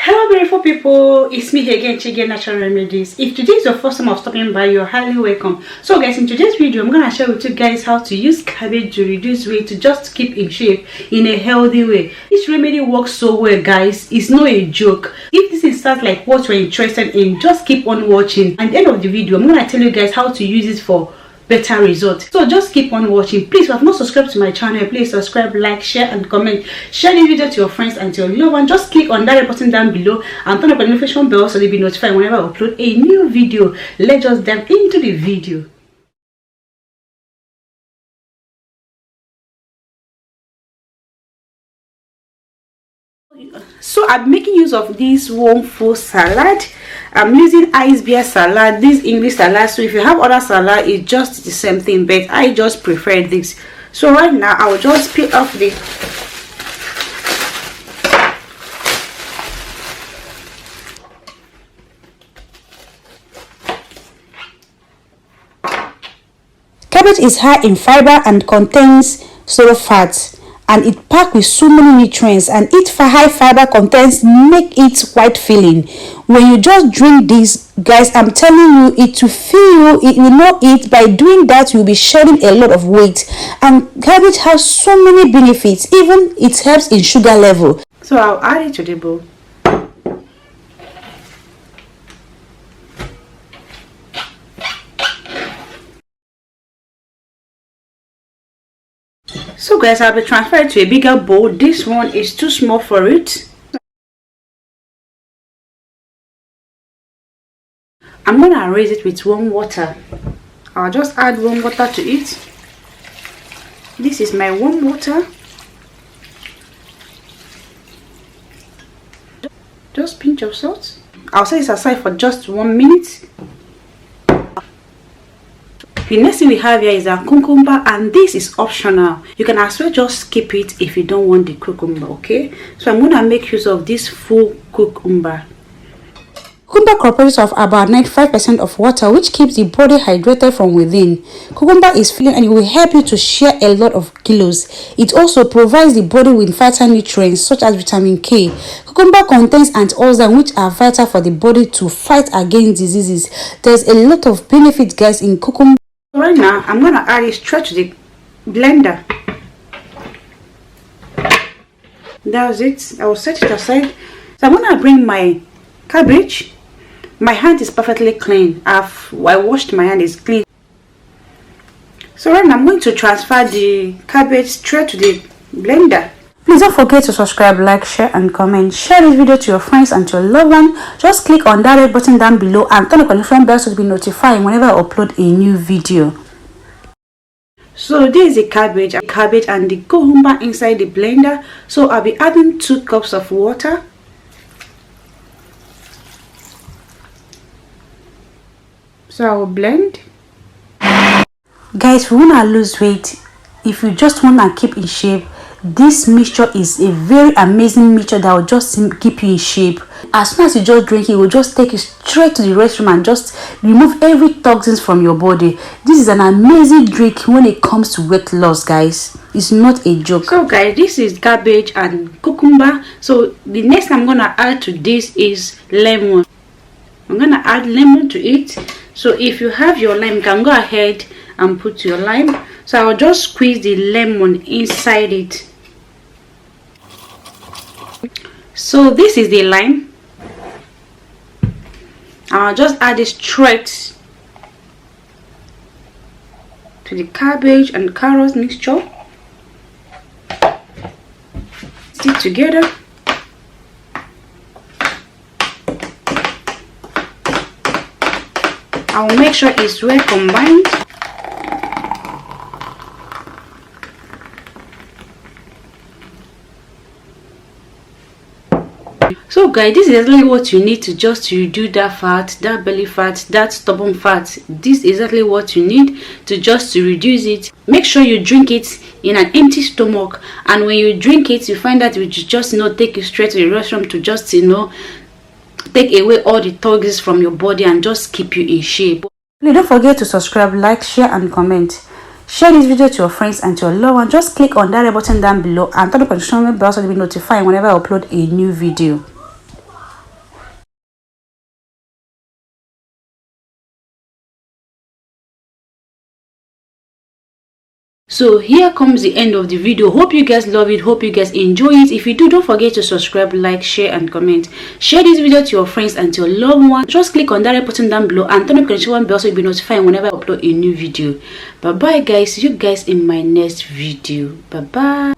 Hello beautiful people, it's me here again, Chigirl Natural Remedies. If today is your first time of stopping by, you're highly welcome. So guys, in today's video I'm gonna share with you guys how to use cabbage to reduce weight, to just keep in shape in a healthy way. This remedy works so well guys, it's not a joke. If this is stuff like what you're interested in, just keep on watching. At the end of the video I'm gonna tell you guys how to use it for better results. So just keep on watching. Please, if you have not subscribed to my channel, please subscribe, like, share and comment. Share this video to your friends and to your loved ones. Just click on that red button down below and turn on the notification bell so you'll be notified whenever I upload a new video. Let's just dive into the video. So I'm making use of this warm full salad. I'm using ice beer salad, this English salad. So if you have other salad, it's just the same thing, but I just prefer this. So right now I will just peel off the cabbage is high in fiber and contains zero fat, and it packed with so many nutrients, and its high fiber contents make it quite filling. When you just drink this guys, I'm telling you, it will fill you. It will not eat. By doing that you'll be shedding a lot of weight, and cabbage has so many benefits. Even it helps in sugar level. So I'll add it to the bowl. So guys, I'll be transferred to a bigger bowl. This one is too small for it. I'm gonna raise it with warm water. I'll just add warm water to it. This is my warm water. Just pinch of salt. I'll set this aside for just 1 minute. The next thing we have here is a cucumber, and this is optional. You can as well just skip it if you don't want the cucumber, okay? So I'm gonna make use of this full cucumber. Cucumber comprises of about 95% of water, which keeps the body hydrated from within. Cucumber is filling and it will help you to shed a lot of kilos. It also provides the body with vital nutrients such as vitamin K. Cucumber contains antioxidants which are vital for the body to fight against diseases. There's a lot of benefits guys in cucumber. Right now I'm gonna add it straight to the blender. That's it. I will set it aside. So I'm gonna bring my cabbage. My hand is perfectly clean. I washed my hand, is clean. So right now I'm going to transfer the cabbage straight to the blender. Please don't forget to subscribe, like, share and comment. Share this video to your friends and to your loved one. Just click on that red button down below and turn on the notification bell so to be notified whenever I upload a new video. So this is the cabbage and the cucumber inside the blender. So I'll be adding 2 cups of water. So I will blend. Guys, if you want to lose weight, if you just want to keep in shape, this mixture is a very amazing mixture that will just keep you in shape. As soon as you just drink it, will just take you straight to the restroom and just remove every toxins from your body. This is an amazing drink when it comes to weight loss guys. It's not a joke. So guys, this is cabbage and cucumber. So the next I'm gonna add to this is lemon. I'm gonna add lemon to it. So if you have your lime, you can go ahead and put your lime. So I'll just squeeze the lemon inside it. So this is the lime. I'll just add it straight to the cabbage and carrot mixture. Stick together. I will make sure it's well combined. So guys, this is exactly what you need to just reduce that fat, that belly fat, that stubborn fat. This is exactly what you need to just to reduce it. Make sure you drink it in an empty stomach, and when you drink it you find that it will just take you straight to the restroom to just take away all the toxins from your body and just keep you in shape. Please don't forget to subscribe, like, share and comment. Share this video to your friends and to your loved ones. Just click on that red button down below and turn on the notification bell so you'll be notified whenever I upload a new video. So here comes the end of the video. Hope you guys love it, hope you guys enjoy it. If you do, don't forget to subscribe, like, share and comment. Share this video to your friends and to your loved ones. Just click on that red button down below and turn on the notification bell so you'll be notified whenever I upload a new video. Bye bye guys, see you guys in my next video. Bye bye.